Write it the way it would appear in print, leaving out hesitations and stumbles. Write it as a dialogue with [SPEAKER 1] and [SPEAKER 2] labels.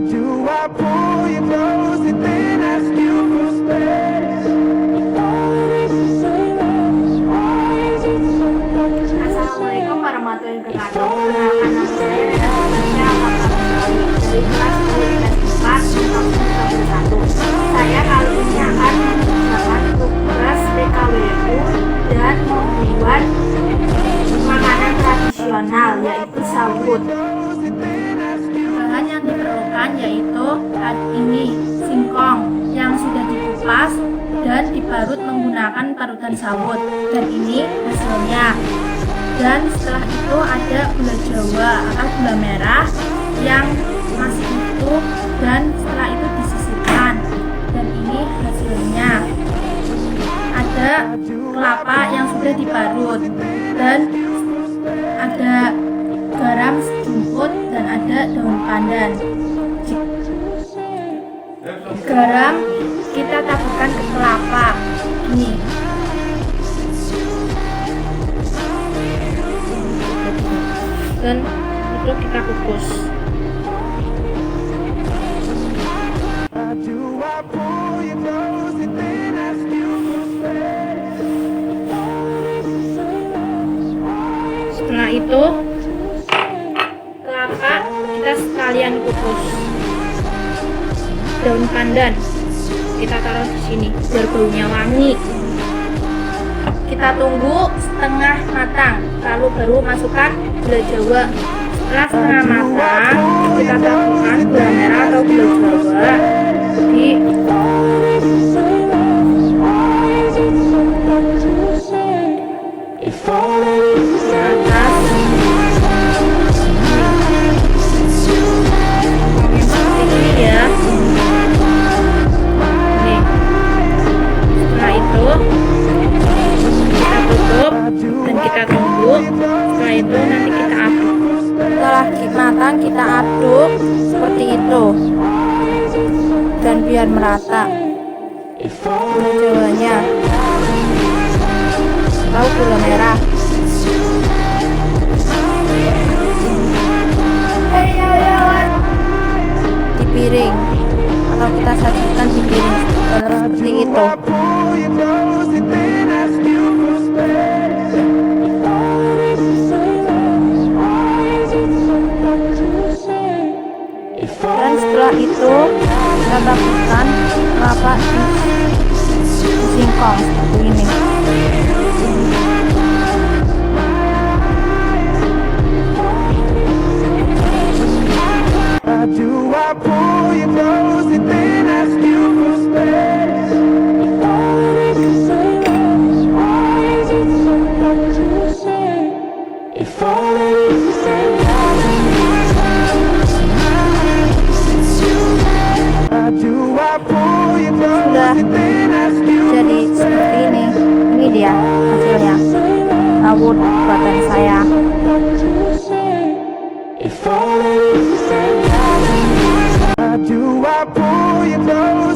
[SPEAKER 1] do I pull you close and then ask you for space?
[SPEAKER 2] Assalamualaikum warahmatullahi wabarakatuh. Perkenalkan nama saya Reda Subasia dari kelas 10 IPS 4 tahun 2021. Saya kali ini akan mengerjakan tugas PKWU dan membuat makanan tradisional yaitu sawut. Bahan yang diperlukan yaitu ini singkong yang sudah dikupas dan diparut menggunakan parutan sawut, dan ini hasilnya. Dan setelah itu ada gula jawa atau gula merah yang masih utuh, dan setelah itu disisihkan, dan ini hasilnya. Ada kelapa yang sudah diparut, dan ada garam sejumput, dan ada daun pandan. Garam kita taburkan ke kelapa ini. Dan itu kita kukus. Setelah itu kelapa kita sekalian kukus. Daun pandan kita taruh di sini biar baunya wangi. Kita tunggu setengah matang, lalu baru masukkan gula jawa. Setelah setengah matang, kita taburkan gula merah atau gula jawa di atas. Yang seperti ini ya. Nih. Setelah itu kita tutup dan kita tunggu. Setelah itu nanti kita aduk. Setelah matang kita aduk seperti itu, dan biar merata gula jawanya atau gula merah. Di piring atau kita sajikan di piring seperti itu. Dan setelah itu kita taburkan kelapa di singkong seperti ini.
[SPEAKER 1] Do I pull you close and then ask you for space? If only you said do I pull you close
[SPEAKER 2] Sudah
[SPEAKER 1] and then ask you
[SPEAKER 2] jadi seperti ini. Ini dia hasilnya, sawut buatan saya.
[SPEAKER 1] If only you said do I pull you close